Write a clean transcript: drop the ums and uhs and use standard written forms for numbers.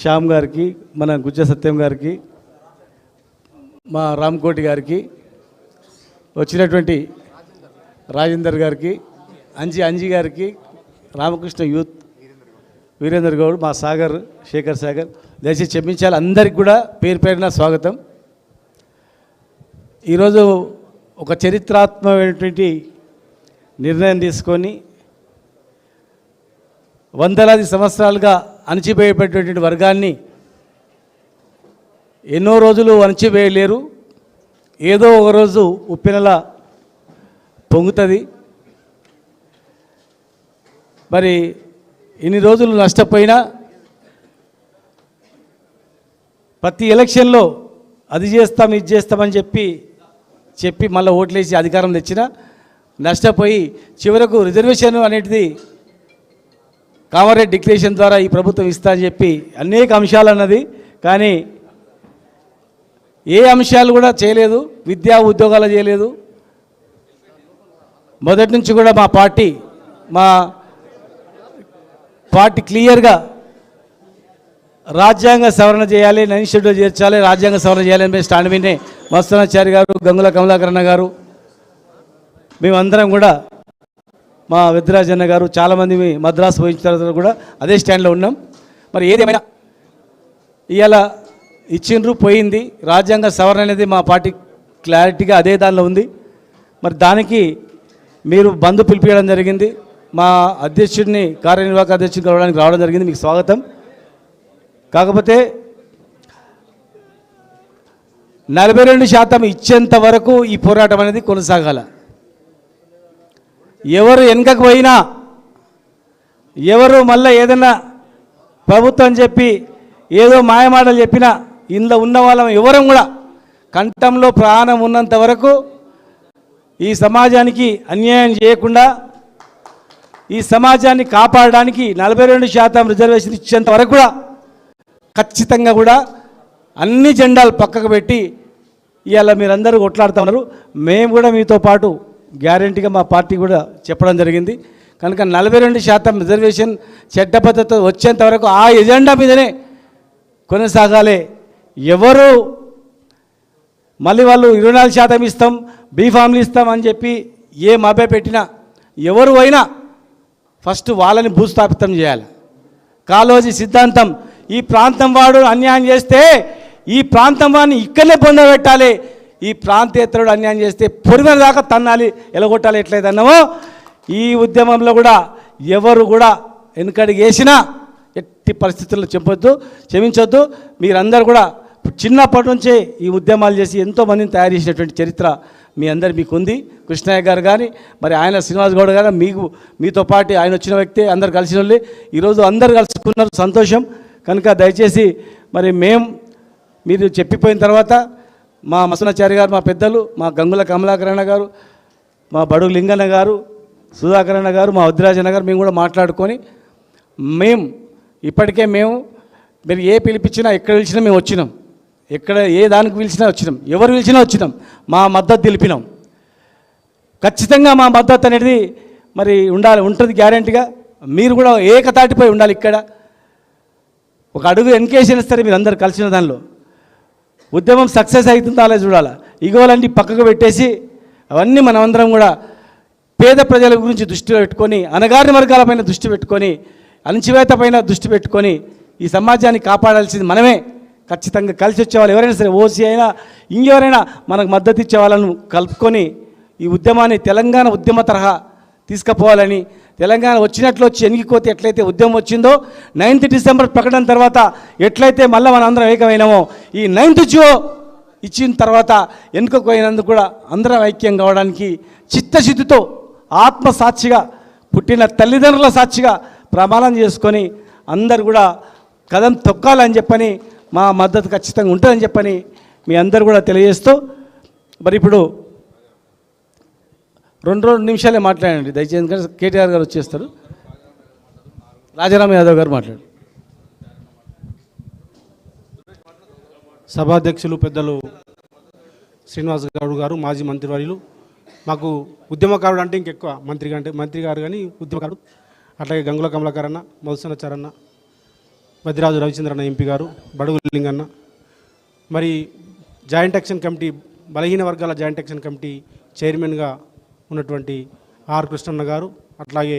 శ్యామ్ గారికి, మన గుజ్జ సత్యం గారికి, మా రామ్కోటి గారికి, వచ్చినటువంటి రాజేందర్ గారికి, అంజీ గారికి, రామకృష్ణ యూత్ వీరేందర్ గౌడ్, మా సాగర్ శేఖర్ సాగర్, దయచేసి క్షమించాలి. అందరికి కూడా పేరు పేరున స్వాగతం. ఈరోజు ఒక చరిత్రాత్మకమైనటువంటి నిర్ణయం తీసుకొని వందలాది సంవత్సరాలుగా అణచివేయబడినటువంటి వర్గాన్ని ఎన్నో రోజులు అణచివేయలేరు. ఏదో ఒకరోజు ఉప్పెనలా పొంగుతుంది. మరి ఇన్ని రోజులు నష్టపోయినా ప్రతి ఎలక్షన్లో అది చేస్తాం ఇది చేస్తామని చెప్పి మళ్ళీ ఓట్లేసి అధికారం తెచ్చినా నష్టపోయి చివరకు రిజర్వేషన్ అనేటిది కామారెడ్డి డిక్లరేషన్ ద్వారా ఈ ప్రభుత్వం ఇస్తా అని చెప్పి అనేక అంశాలు అన్నది. కానీ ఏ అంశాలు కూడా చేయలేదు, విద్యా ఉద్యోగాలు చేయలేదు. మొదటి నుంచి కూడా మా పార్టీ క్లియర్గా రాజ్యాంగ సవరణ చేయాలి, 9th షెడ్యూల్ చేర్చాలి, రాజ్యాంగ సవరణ చేయాలని స్టాండ్ వినే మస్తానాచారి గారు, గంగుల కమలాకరణ గారు, మేమందరం కూడా, మా విద్రాజన్న గారు, చాలామంది మద్రాసు పోయించిన తర్వాత కూడా అదే స్టాండ్లో ఉన్నాం. మరి ఏదేమైనా ఇవాళ ఇచ్చిండ్రు, పోయింది. రాజ్యాంగ సవరణ అనేది మా పార్టీ క్లారిటీగా అదే దానిలో ఉంది. మరి దానికి మీరు బంధు పిలిపించడం జరిగింది. మా అధ్యక్షుడిని, కార్యనిర్వాహక అధ్యక్షుడిని కలవడానికి రావడం జరిగింది. మీకు స్వాగతం. కాకపోతే 42% ఇచ్చేంత వరకు ఈ పోరాటం అనేది కొనసాగాల. ఎవరు వెనకకు పోయినా, ఎవరు మళ్ళీ ఏదైనా ప్రభుత్వం చెప్పి ఏదో మాయమాటలు చెప్పినా, ఇందులో ఉన్న వాళ్ళం ఎవరం కూడా కంఠంలో ప్రాణం ఉన్నంత వరకు ఈ సమాజానికి అన్యాయం చేయకుండా, ఈ సమాజాన్ని కాపాడడానికి 42% రిజర్వేషన్ ఇచ్చేంత వరకు కూడా ఖచ్చితంగా కూడా అన్ని జెండాలు పక్కకు పెట్టి ఇవాళ మీరందరూ కొట్లాడుతున్నారు. మేము కూడా మీతో పాటు గ్యారెంటీగా మా పార్టీ కూడా చెప్పడం జరిగింది. కనుక 42% రిజర్వేషన్ చట్టబద్ధత వచ్చేంత వరకు ఆ ఎజెండా మీదనే కొనసాగాలి. ఎవరు మళ్ళీ వాళ్ళు 24% ఇస్తాం, బీఫామ్లు ఇస్తాం అని చెప్పి ఏ మభ్య పెట్టినా, ఎవరు అయినా ఫస్ట్ వాళ్ళని భూస్థాపితం చేయాలి. కాళోజీ సిద్ధాంతం, ఈ ప్రాంతం వాడు అన్యాయం చేస్తే ఈ ప్రాంతం వాడిని ఇక్కడనే పొందబెట్టాలి, ఈ ప్రాంతేతరుడు అన్యాయం చేస్తే పొరిగిన దాకా తన్నాలి, ఎలగొట్టాలి. ఎట్లయితేన్నామో ఈ ఉద్యమంలో కూడా ఎవరు కూడా వెనుకడికి వేసినా ఎట్టి పరిస్థితుల్లో క్షమించొద్దు. మీరందరూ కూడా చిన్నప్పటి నుంచే ఈ ఉద్యమాలు చేసి ఎంతోమందిని తయారు చేసినటువంటి చరిత్ర మీకు ఉంది. కృష్ణయ్య గారు కానీ, మరి ఆయన శ్రీనివాస్ గౌడ్ గారు, మీతో పాటు ఆయన వచ్చిన వ్యక్తి, అందరు కలిసిన వాళ్ళే. ఈరోజు అందరు కలుసుకున్నారు, సంతోషం. కనుక దయచేసి మరి మీరు చెప్పిపోయిన తర్వాత మా మసనాచారి గారు, మా పెద్దలు, మా గంగుల కమలాకరణ గారు, మా బడుగు లింగన్న గారు, సుధాకరణ గారు, మా వద్రాజన్న గారు, మేము కూడా మాట్లాడుకొని ఇప్పటికే మీరు ఏ పిలిపించినా, ఎక్కడ పిలిచినా మేము వచ్చినాం. ఎక్కడ ఏ దానికి పిలిచినా వచ్చినాం, ఎవరు పిలిచినా వచ్చినాం. మా మద్దతు తెలిపినాం. ఖచ్చితంగా మా మద్దతు అనేది మరి ఉంటుంది గ్యారెంటీగా. మీరు కూడా ఏకతాటిపై ఉండాలి. ఇక్కడ ఒక అడుగు వెనకేసి ఇస్తారు మీరు అందరు కలిసిన దానిలో. ఉద్యమం సక్సెస్ అవుతుందా అలా చూడాలి. ఇగోలన్నీ పక్కకు పెట్టేసి అవన్నీ మనమందరం కూడా పేద ప్రజల గురించి దృష్టిలో పెట్టుకొని, అణగారిన వర్గాలపైన దృష్టి పెట్టుకొని, అణచివేత పైన దృష్టి పెట్టుకొని ఈ సమాజాన్ని కాపాడాల్సింది మనమే. ఖచ్చితంగా కలిసి వచ్చేవాళ్ళు ఎవరైనా సరే, ఓసీ అయినా ఇంకెవరైనా మనకు మద్దతు ఇచ్చే వాళ్ళను కలుపుకొని ఈ ఉద్యమాన్ని తెలంగాణ ఉద్యమ తరహా తీసుకుపోవాలని, తెలంగాణ వచ్చినట్లు వచ్చి ఎనిగిపోతే ఎట్లయితే ఉద్యమం వచ్చిందో 9th డిసెంబర్ ప్రకటన తర్వాత ఎట్లయితే మళ్ళీ మన అందరం ఏకమైనామో, ఈ 9th జియో ఇచ్చిన తర్వాత వెనుకకు పోయినందుకు కూడా అందరం ఐక్యం కావడానికి చిత్తశుద్ధితో ఆత్మసాక్షిగా పుట్టిన తల్లిదండ్రుల సాక్షిగా ప్రమాణం చేసుకొని అందరు కూడా కదం తొక్కాలని చెప్పని, మా మద్దతు ఖచ్చితంగా ఉంటుందని చెప్పని మీ అందరు కూడా తెలియజేస్తూ, మరి ఇప్పుడు 2 నిమిషాలే మాట్లాడండి దయచేసి, ఎందుకంటే కేటీఆర్ గారు వచ్చేస్తారు. రాజారాం యాదవ్ గారు మాట్లాడు. సభాధ్యక్షులు పెద్దలు శ్రీనివాస్ గౌడ్ గారు, మాజీ మంత్రివర్యులు, మాకు ఉద్యమకారుడు అంటే ఇంకెక్కువ మంత్రి గారు కానీ ఉద్యమకారుడు, అట్లాగే గంగుల కమలాకరణ, మధుసూదనాచారన్న, బద్దిరాజు రవిచంద్రన్న ఎంపీ గారు, బడుగు లింగన్న, మరి జాయింట్ యాక్షన్ కమిటీ, బలహీన వర్గాల జాయింట్ యాక్షన్ కమిటీ చైర్మన్గా ఉన్నటువంటి ఆర్ కృష్ణన్న గారు, అట్లాగే